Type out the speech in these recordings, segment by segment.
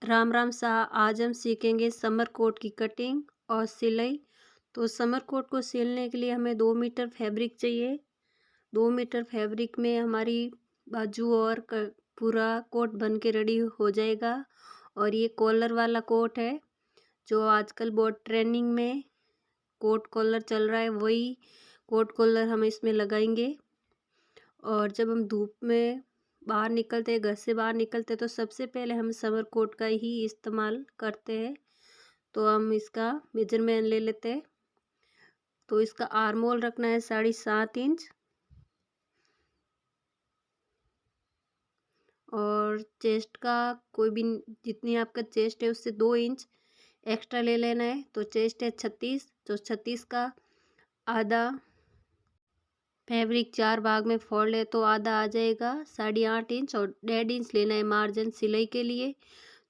राम राम साहब, आज हम सीखेंगे समर कोट की कटिंग और सिलाई। तो समर कोट को सिलने के लिए हमें 2 मीटर फैब्रिक चाहिए। 2 मीटर फैब्रिक में हमारी बाजू और पूरा कोट बन के रेडी हो जाएगा। और ये कॉलर वाला कोट है जो आजकल बहुत ट्रेंडिंग में कोट कॉलर चल रहा है, वही कोट कॉलर हम इसमें लगाएंगे। और जब हम धूप में बाहर निकलते, घर से बाहर निकलते, तो सबसे पहले हम समर कोट का ही इस्तेमाल करते हैं। तो हम इसका मेजरमेंट ले लेते हैं। तो इसका आर्म होल रखना है 7.5 इंच और चेस्ट का कोई भी, जितनी आपका चेस्ट है उससे 2 इंच एक्स्ट्रा ले लेना है। तो चेस्ट है 36, तो 36 का आधा फैब्रिक 4 भाग में फोल्ड है तो आधा आ जाएगा 8.5 इंच। और 1.5 इंच लेना है मार्जिन सिलाई के लिए,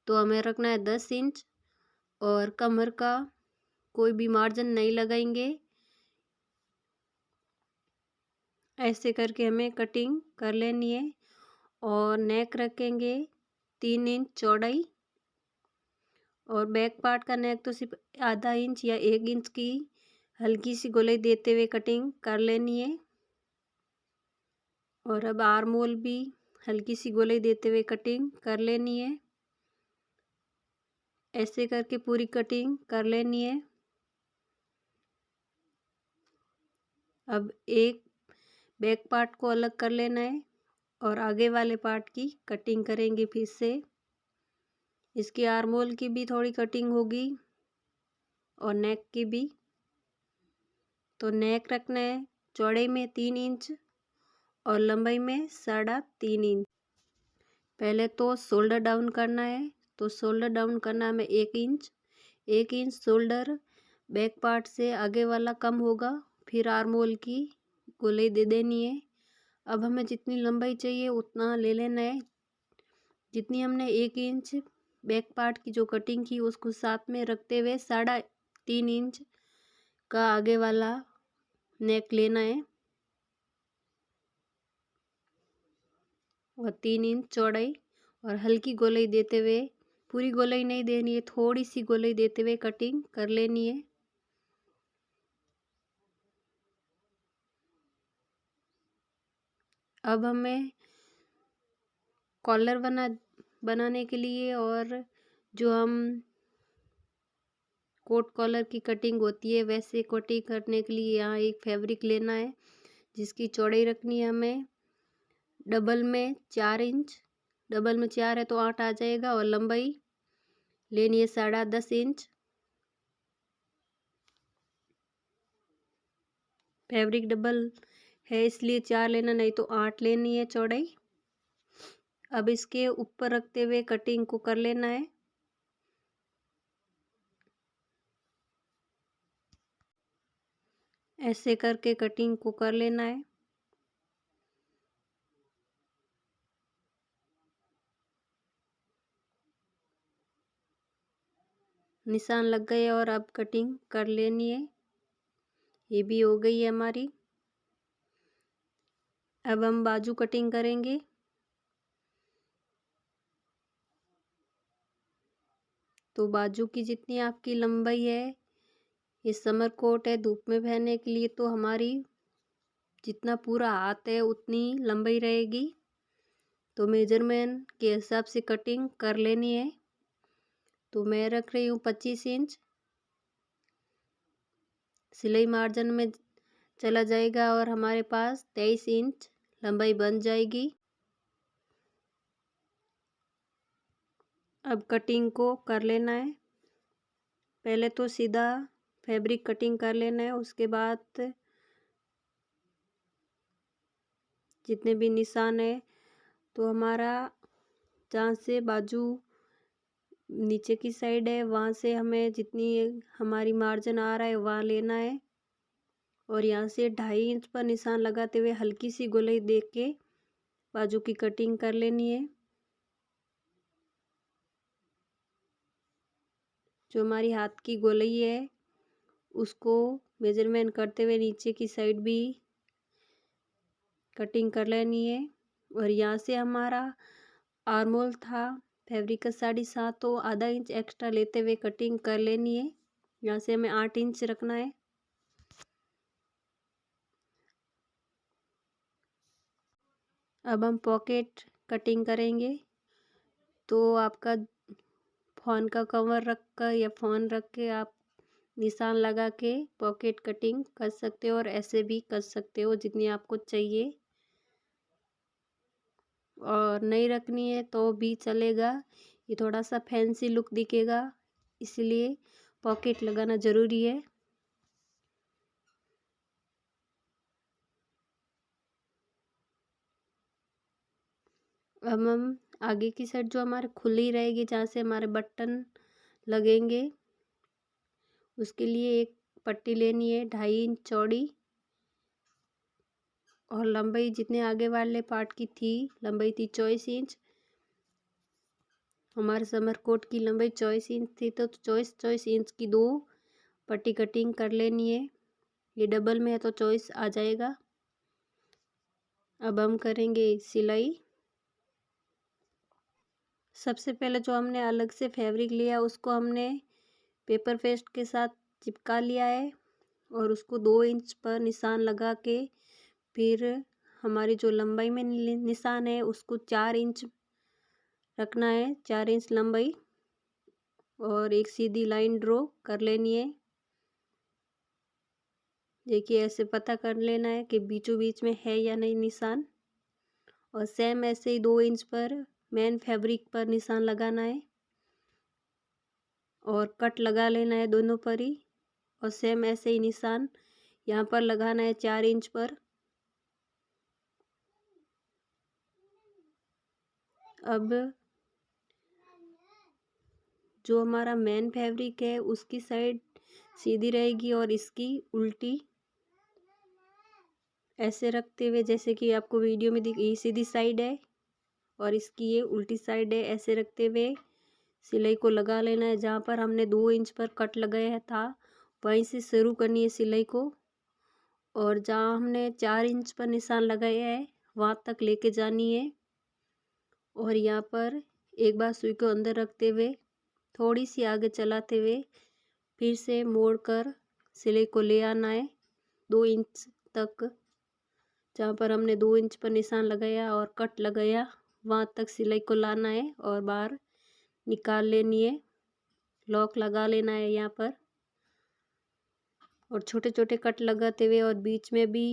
तो हमें रखना है 10 इंच। और कमर का कोई भी मार्जिन नहीं लगाएंगे। ऐसे करके हमें कटिंग कर लेनी है। और नेक रखेंगे 3 इंच चौड़ाई। और बैक पार्ट का नेक तो सिर्फ आधा इंच या 1 इंच की हल्की सी गोलाई देते हुए कटिंग कर लेनी है। और अब आर्म होल भी हल्की सी गोलाई देते हुए कटिंग कर लेनी है। ऐसे करके पूरी कटिंग कर लेनी है। अब एक बैक पार्ट को अलग कर लेना है और आगे वाले पार्ट की कटिंग करेंगे फिर से। इसकी आर्म होल की भी थोड़ी कटिंग होगी और नेक की भी। तो नेक रखना है चौड़ाई में 3 इंच और लंबाई में 3.5 इंच। पहले तो शोल्डर डाउन करना है। तो शोल्डर डाउन करना हमें 1 inch. 1 inch shoulder back part से आगे वाला कम होगा। फिर आर्म होल की गोलाई दे देनी है। अब हमें जितनी लंबाई चाहिए उतना ले लेना है। जितनी हमने 1 इंच बैक पार्ट की जो कटिंग की उसको साथ में रखते हुए 3.5 इंच का आगे वाला नेक लेना है। और 3 इंच चौड़ाई और हल्की गोलाई देते हुए, पूरी गोलाई नहीं देनी है, थोड़ी सी गोलाई देते हुए कटिंग कर लेनी है। अब हमें कॉलर बनाने के लिए और जो हम कोट कॉलर की कटिंग होती है वैसे कटिंग करने के लिए यहाँ एक फैब्रिक लेना है जिसकी चौड़ाई रखनी है हमें डबल में 4 इंच। डबल में 4 है तो 8 आ जाएगा। और लंबाई लेनी है 10.5 इंच। फैब्रिक डबल है इसलिए 4 लेना, नहीं तो 8 लेनी है चौड़ाई। अब इसके ऊपर रखते हुए कटिंग को कर लेना है। ऐसे करके कटिंग को कर लेना है। निशान लग गए और अब कटिंग कर लेनी है। ये भी हो गई है हमारी। अब हम बाजू कटिंग करेंगे। तो बाजू की जितनी आपकी लंबाई है, ये समर कोट है धूप में पहनने के लिए, तो हमारी जितना पूरा हाथ है उतनी लंबाई रहेगी। तो मेजरमेंट के हिसाब से कटिंग कर लेनी है। तो मैं रख रही हूँ 25 इंच। सिलाई मार्जिन में चला जाएगा और हमारे पास 23 इंच लंबाई बन जाएगी। अब कटिंग को कर लेना है। पहले तो सीधा फैब्रिक कटिंग कर लेना है, उसके बाद जितने भी निशान है, तो हमारा जहाँ से बाजू नीचे की साइड है वहाँ से हमें जितनी हमारी मार्जिन आ रहा है वहाँ लेना है। और यहाँ से 2.5 इंच पर निशान लगाते हुए हल्की सी गोलाई दे के बाजू की कटिंग कर लेनी है। जो हमारी हाथ की गोलाई है उसको मेजरमेंट करते हुए नीचे की साइड भी कटिंग कर लेनी है। और यहाँ से हमारा आर्म होल था फैब्रिक का 7.5 तो आधा इंच एक्स्ट्रा लेते हुए कटिंग कर लेनी है। यहाँ से हमें 8 इंच रखना है। अब हम पॉकेट कटिंग करेंगे। तो आपका फ़ोन का कवर रख कर या फ़ोन रख के आप निशान लगा के पॉकेट कटिंग कर सकते हो और ऐसे भी कर सकते हो जितनी आपको चाहिए। और नहीं रखनी है तो भी चलेगा, ये थोड़ा सा फैंसी लुक दिखेगा, इसलिए पॉकेट लगाना ज़रूरी है। अब हम आगे की साइड जो हमारे खुली रहेगी, जहाँ से हमारे बटन लगेंगे, उसके लिए एक पट्टी लेनी है 2.5 इंच चौड़ी और लंबाई जितने आगे वाले पार्ट की थी, लंबाई थी 24 इंच। हमारे समर कोट की लंबाई 24 इंच थी, तो 24 इंच की 2 पट्टी कटिंग कर लेनी है। ये डबल में है तो 24 आ जाएगा। अब हम करेंगे सिलाई। सबसे पहले जो हमने अलग से फैब्रिक लिया उसको हमने पेपर पेस्ट के साथ चिपका लिया है और उसको 2 इंच पर निशान लगा के फिर हमारी जो लंबाई में निशान है उसको 4 इंच रखना है, 4 इंच लंबाई, और एक सीधी लाइन ड्रॉ कर लेनी है। देखिए ऐसे पता कर लेना है कि बीचों बीच में है या नहीं निशान। और सेम ऐसे ही 2 इंच पर मेन फैब्रिक पर निशान लगाना है और कट लगा लेना है दोनों पर ही। और सेम ऐसे ही निशान यहाँ पर लगाना है 4 इंच पर। अब जो हमारा मेन फैब्रिक है उसकी साइड सीधी रहेगी और इसकी उल्टी ऐसे रखते हुए, जैसे कि आपको वीडियो में दिख, ये सीधी साइड है और इसकी ये उल्टी साइड है, ऐसे रखते हुए सिलाई को लगा लेना है। जहाँ पर हमने 2 इंच पर कट लगाया था वहीं से शुरू करनी है सिलाई को, और जहाँ हमने 4 इंच पर निशान लगाया है वहाँ तक लेके जानी है। और यहाँ पर एक बार सुई को अंदर रखते हुए थोड़ी सी आगे चलाते हुए फिर से मोड़ कर सिलाई को ले आना है 2 इंच तक। जहाँ पर हमने 2 इंच पर निशान लगाया और कट लगाया वहाँ तक सिलाई को लाना है और बाहर निकाल लेनी है। लॉक लगा लेना है यहाँ पर और छोटे छोटे कट लगाते हुए और बीच में भी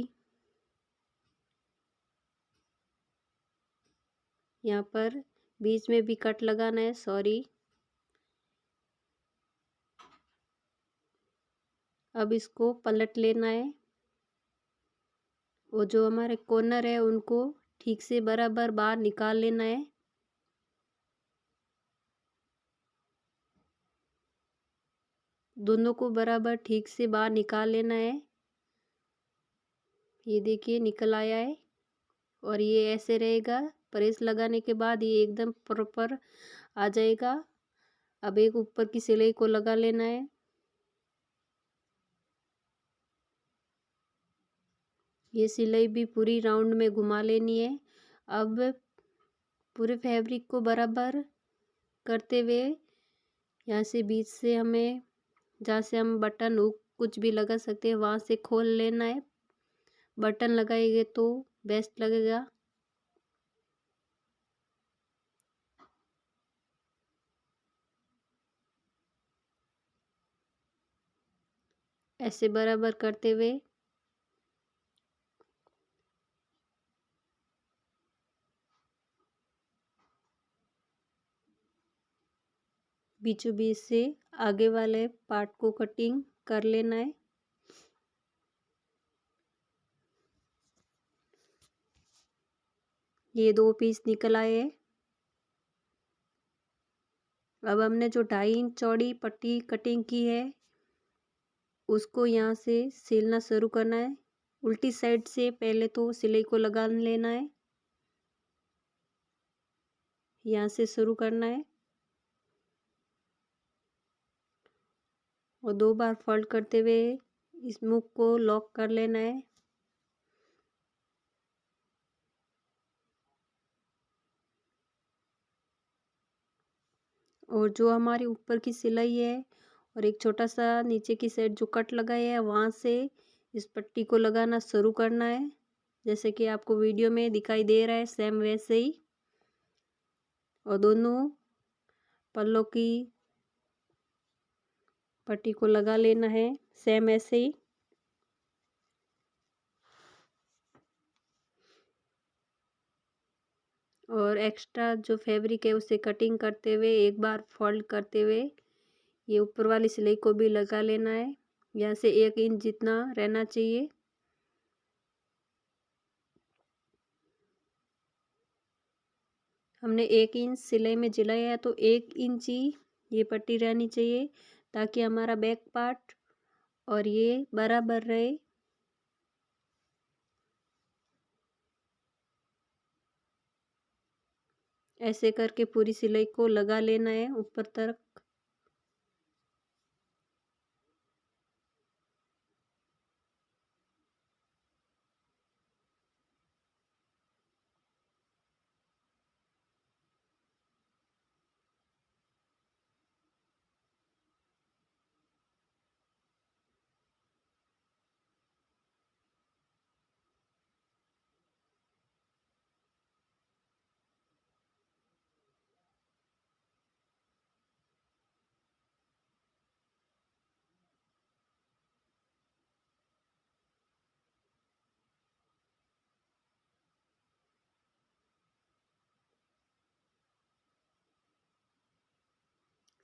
यहाँ पर बीच में भी कट लगाना है, सॉरी। अब इसको पलट लेना है और जो हमारे कॉर्नर है उनको ठीक से बराबर बाहर निकाल लेना है। दोनों को बराबर ठीक से बाहर निकाल लेना है। ये देखिए निकल आया है और ये ऐसे रहेगा। प्रेस लगाने के बाद ये एकदम प्रॉपर आ जाएगा। अब एक ऊपर की सिलाई को लगा लेना है। ये सिलाई भी पूरी राउंड में घुमा लेनी है। अब पूरे फैब्रिक को बराबर करते हुए यहाँ से बीच से हमें, जहाँ से हम बटन हुक कुछ भी लगा सकते हैं, वहाँ से खोल लेना है। बटन लगाएंगे तो बेस्ट लगेगा। ऐसे बराबर करते हुए बीचों बीच से आगे वाले पार्ट को कटिंग कर लेना है। ये 2 पीस निकल आए हैं। अब हमने जो 2.5 इंच चौड़ी पट्टी कटिंग की है उसको यहाँ से सिलना शुरू करना है। उल्टी साइड से पहले तो सिलाई को लगा लेना है, यहाँ से शुरू करना है और 2 बार फोल्ड करते हुए इस मुख को लॉक कर लेना है। और जो हमारी ऊपर की सिलाई है और एक छोटा सा नीचे की साइड जो कट लगाया है वहाँ से इस पट्टी को लगाना शुरू करना है। जैसे कि आपको वीडियो में दिखाई दे रहा है सेम वैसे ही। और दोनों पल्लों की पट्टी को लगा लेना है सेम ऐसे ही। और एक्स्ट्रा जो फैब्रिक है उसे कटिंग करते हुए एक बार फोल्ड करते हुए ये ऊपर वाली सिलाई को भी लगा लेना है। यहाँ से 1 इंच जितना रहना चाहिए। हमने 1 इंच सिलाई में सिलाया है तो 1 इंच ही ये पट्टी रहनी चाहिए ताकि हमारा बैक पार्ट और ये बराबर रहे। ऐसे करके पूरी सिलाई को लगा लेना है ऊपर तक।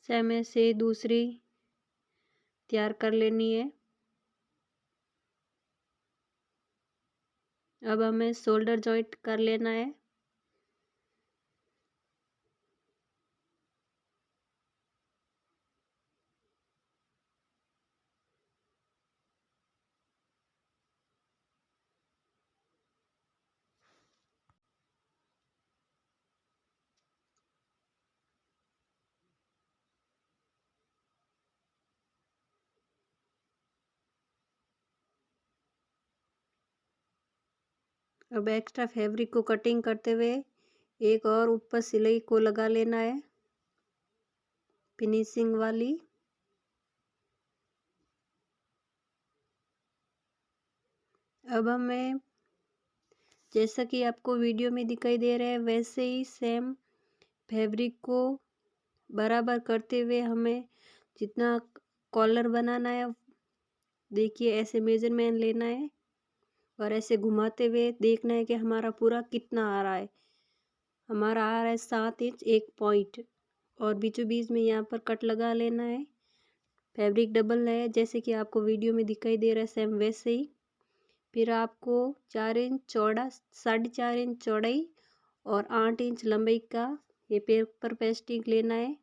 सेम ऐसे दूसरी तैयार कर लेनी है। अब हमें शोल्डर जॉइंट कर लेना है। अब एक्स्ट्रा फैब्रिक को कटिंग करते हुए एक और ऊपर सिलाई को लगा लेना है फिनिशिंग वाली। अब हमें जैसा कि आपको वीडियो में दिखाई दे रहा है वैसे ही सेम फैब्रिक को बराबर करते हुए हमें जितना कॉलर बनाना है देखिए ऐसे मेजरमेंट लेना है और ऐसे घुमाते हुए देखना है कि हमारा पूरा कितना आ रहा है। हमारा आ रहा है 7 इंच 1 पॉइंट और बीचों बीच में यहाँ पर कट लगा लेना है। फैब्रिक डबल है जैसे कि आपको वीडियो में दिखाई दे रहा है सेम वैसे ही। फिर आपको 4 इंच चौड़ा 4.5 इंच चौड़ाई और 8 इंच लंबाई का ये पेपर पेस्टिंग लेना है।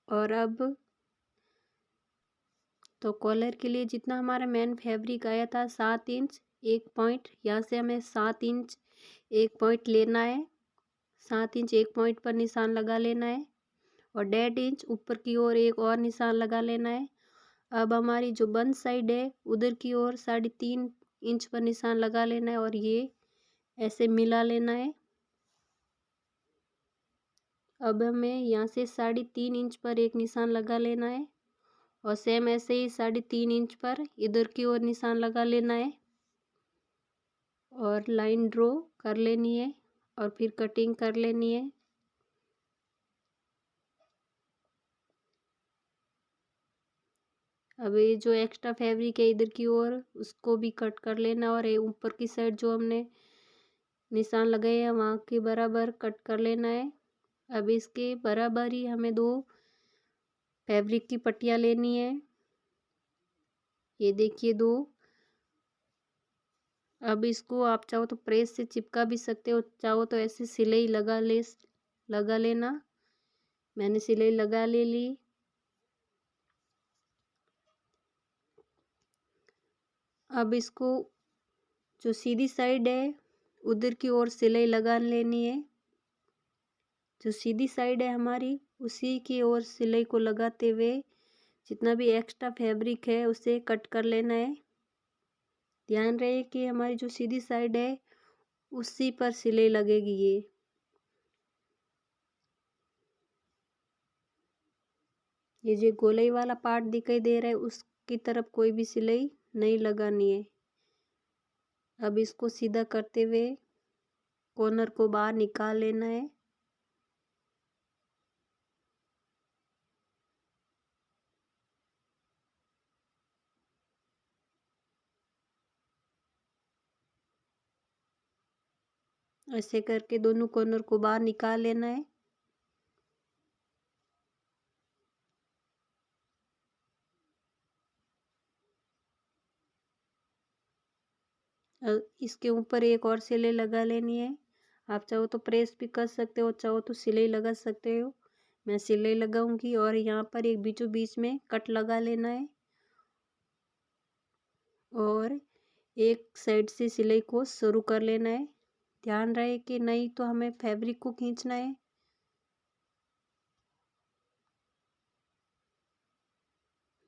और अब तो कॉलर के लिए जितना हमारा मेन फैब्रिक आया था 7 इंच 1 पॉइंट, यहाँ से हमें 7 इंच 1 पॉइंट लेना है। 7 इंच 1 पॉइंट पर निशान लगा लेना है और 1.5 इंच ऊपर की ओर एक और निशान लगा लेना है। अब हमारी जो बंद साइड है उधर की ओर 3.5 इंच पर निशान लगा लेना है और ये ऐसे मिला लेना है। अब हमें यहाँ से 3.5 इंच पर एक निशान लगा लेना है और सेम ऐसे ही 3.5 इंच पर इधर की ओर निशान लगा लेना है और लाइन ड्रॉ कर लेनी है और फिर कटिंग कर लेनी है। अब ये जो एक्स्ट्रा फैब्रिक है इधर की ओर उसको भी कट कर लेना और ये ऊपर की साइड जो हमने निशान लगाए हैं वहाँ के बराबर कट कर लेना है। अब इसके बराबर ही हमें 2 फैब्रिक की पट्टियाँ लेनी है। ये देखिए 2। अब इसको आप चाहो तो प्रेस से चिपका भी सकते हो, चाहो तो ऐसे सिलाई लगा लेना। मैंने सिलाई लगा ले ली। अब इसको जो सीधी साइड है उधर की ओर सिलाई लगा लेनी है। जो सीधी साइड है हमारी उसी की ओर सिलाई को लगाते हुए जितना भी एक्स्ट्रा फैब्रिक है उसे कट कर लेना है। ध्यान रहे कि हमारी जो सीधी साइड है उसी पर सिलाई लगेगी। ये ये जो गोलाई वाला पार्ट दिखाई दे रहा है उसकी तरफ कोई भी सिलाई नहीं लगानी है। अब इसको सीधा करते हुए कॉर्नर को बाहर निकाल लेना है। ऐसे करके दोनों कॉर्नर को बाहर निकाल लेना है। इसके ऊपर एक और सिलाई लगा लेनी है। आप चाहो तो प्रेस भी कर सकते हो, चाहो तो सिलाई लगा सकते हो। मैं सिलाई लगाऊंगी और यहाँ पर एक बीचों बीच में कट लगा लेना है और एक साइड से सिलाई को शुरू कर लेना है। ध्यान रहे कि नहीं तो हमें फैब्रिक को खींचना है।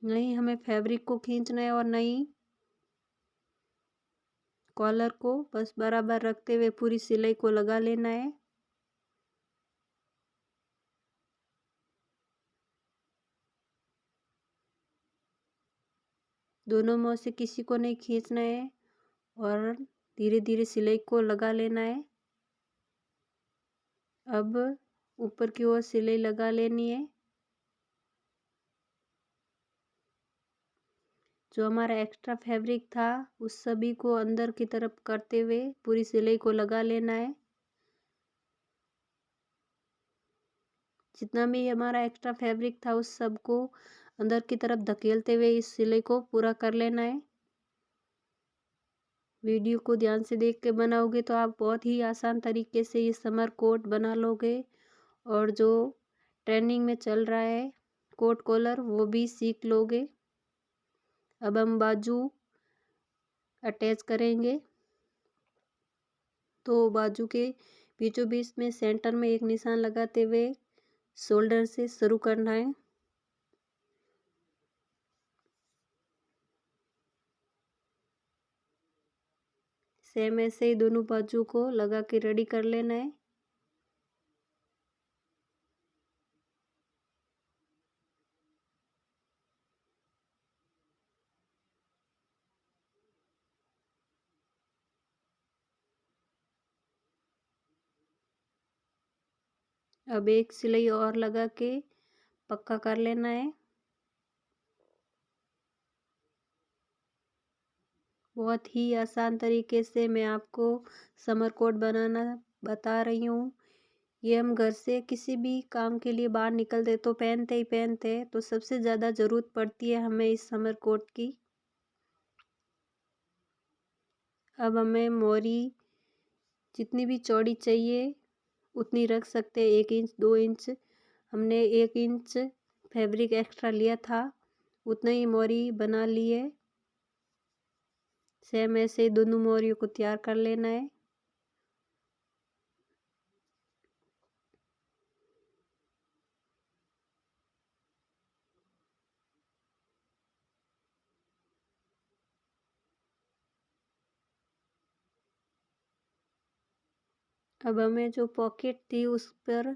नहीं हमें फैब्रिक को खींचना है और नहीं कॉलर को, बस बराबर रखते हुए पूरी सिलाई को लगा लेना है। दोनों मुंह से किसी को नहीं खींचना है और धीरे धीरे सिलाई को लगा लेना है। अब ऊपर की ओर सिलाई लगा लेनी है। जो हमारा एक्स्ट्रा फैब्रिक था उस सभी को अंदर की तरफ करते हुए पूरी सिलाई को लगा लेना है। जितना भी हमारा एक्स्ट्रा फैब्रिक था उस सब को अंदर की तरफ धकेलते हुए इस सिलाई को पूरा कर लेना है। वीडियो को ध्यान से देख के बनाओगे तो आप बहुत ही आसान तरीके से ये समर कोट बना लोगे और जो ट्रेंडिंग में चल रहा है कोट कॉलर वो भी सीख लोगे। अब हम बाजू अटैच करेंगे तो बाजू के बीचों बीच में सेंटर में एक निशान लगाते हुए शोल्डर से शुरू करना है। सेम ऐसे ही दोनों बाजू को लगा के रेडी कर लेना है। अब एक सिलाई और लगा के पक्का कर लेना है। बहुत ही आसान तरीके से मैं आपको समर कोट बनाना बता रही हूँ। ये हम घर से किसी भी काम के लिए बाहर निकलते तो पहनते ही पहनते हैं, तो सबसे ज़्यादा ज़रूरत पड़ती है हमें इस समर कोट की। अब हमें मोरी जितनी भी चौड़ी चाहिए उतनी रख सकते हैं, 1 इंच 2 इंच। हमने 1 इंच फैब्रिक एक्स्ट्रा लिया था, उतना ही मोरी बना ली है। सेम ऐसे दोनों मोरियों को तैयार कर लेना है। अब हमें जो पॉकेट थी उस पर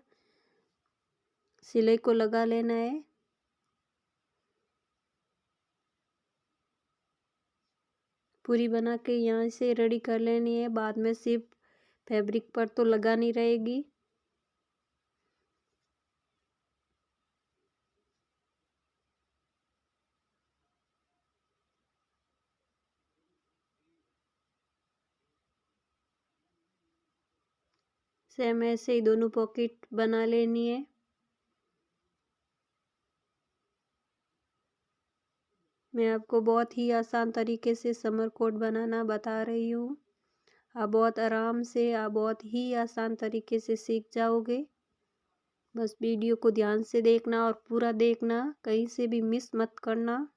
सिलाई को लगा लेना है। पूरी बना के यहाँ से रेडी कर लेनी है, बाद में सिर्फ फैब्रिक पर तो लगानी रहेगी। सेम ऐसे ही दोनों पॉकेट बना लेनी है। मैं आपको बहुत ही आसान तरीके से समर कोट बनाना बता रही हूँ। आप बहुत आराम से, आप बहुत ही आसान तरीके से सीख जाओगे। बस वीडियो को ध्यान से देखना और पूरा देखना, कहीं से भी मिस मत करना।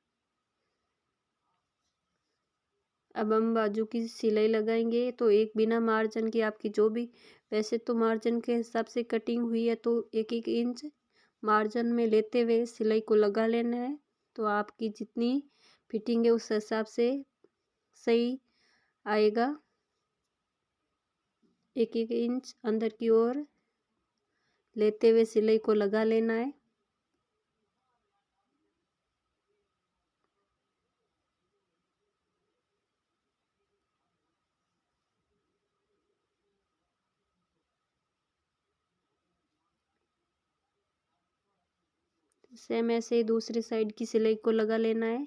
अब हम बाजू की सिलाई लगाएंगे तो एक बिना मार्जिन की आपकी जो भी, वैसे तो मार्जिन के हिसाब से कटिंग हुई है तो 1-1 इंच मार्जिन में लेते हुए सिलाई को लगा लेना है। तो आपकी जितनी फिटिंग है उस हिसाब से सही आएगा। 1-1 इंच अंदर की ओर लेते हुए सिलाई को लगा लेना है। सेम ऐसे ही दूसरी साइड की सिलाई को लगा लेना है।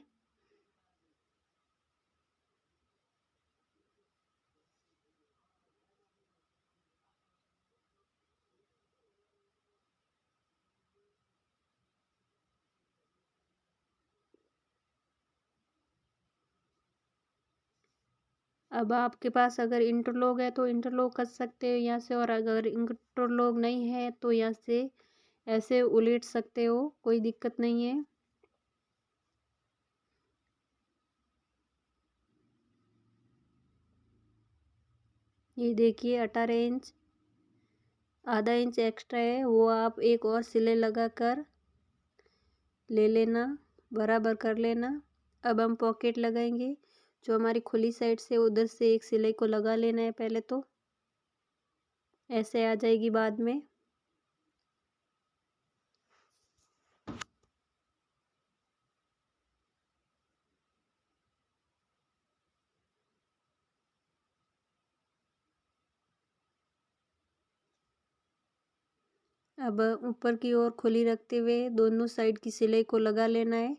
अब आपके पास अगर इंटरलॉक है तो इंटरलॉक कर सकते हो यहाँ से, और अगर इंटरलॉक नहीं है तो यहाँ से ऐसे उलट सकते हो, कोई दिक्कत नहीं है। ये देखिए 18 इंच, आधा इंच एक्स्ट्रा है, वो आप एक और सिलाई लगा कर ले लेना, बराबर कर लेना। अब हम पॉकेट लगाएंगे, जो हमारी खुली साइड से उधर से एक सिलाई को लगा लेना है पहले, तो ऐसे आ जाएगी बाद में। अब ऊपर की ओर खुली रखते हुए दोनों साइड की सिलाई को लगा लेना है।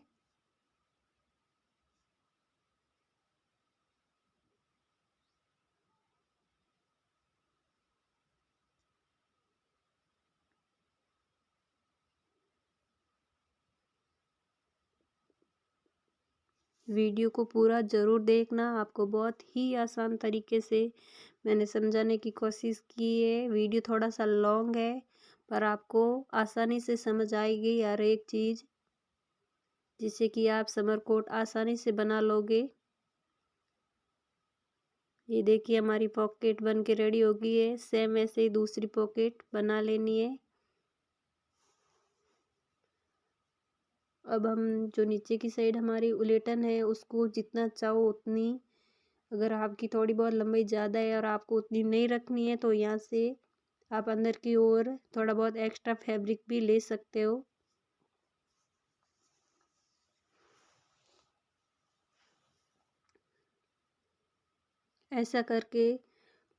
वीडियो को पूरा ज़रूर देखना, आपको बहुत ही आसान तरीके से मैंने समझाने की कोशिश की है। वीडियो थोड़ा सा लॉन्ग है पर आपको आसानी से समझ आएगी हर एक चीज़, जिससे कि आप समर कोट आसानी से बना लोगे। ये देखिए हमारी पॉकेट बन के रेडी हो गई है। सेम ऐसे ही दूसरी पॉकेट बना लेनी है। अब हम जो नीचे की साइड हमारी उलेटन है उसको जितना चाहो उतनी, अगर आपकी थोड़ी बहुत लंबाई ज़्यादा है और आपको उतनी नहीं रखनी है तो यहाँ से आप अंदर की ओर थोड़ा बहुत एक्स्ट्रा फैब्रिक भी ले सकते हो। ऐसा करके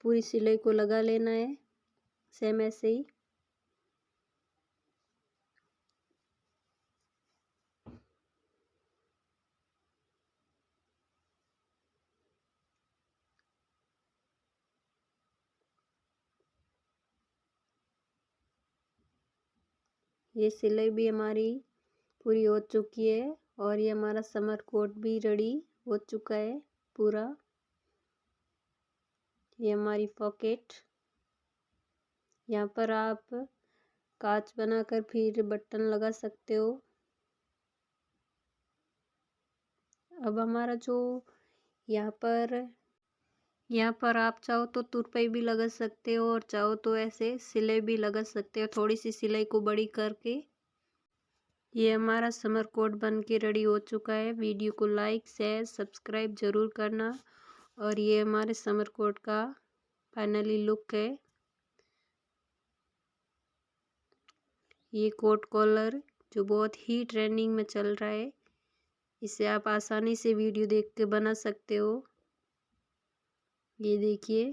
पूरी सिलाई को लगा लेना है, सेम ऐसे ही। ये सिलाई भी हमारी पूरी हो चुकी है और ये हमारा समर कोट भी रेडी हो चुका है पूरा। ये हमारी पॉकेट, यहाँ पर आप कांच बनाकर फिर बटन लगा सकते हो। अब हमारा जो यहाँ पर आप चाहो तो तुरपाई भी लगा सकते हो और चाहो तो ऐसे सिलाई भी लगा सकते हो, थोड़ी सी सिलाई को बड़ी करके। ये हमारा समर कोट बन के रेडी हो चुका है। वीडियो को लाइक शेयर सब्सक्राइब ज़रूर करना। और ये हमारे समर कोट का फाइनली लुक है। ये कोट कॉलर जो बहुत ही ट्रेंडिंग में चल रहा है, इसे आप आसानी से वीडियो देख के बना सकते हो। ये देखिए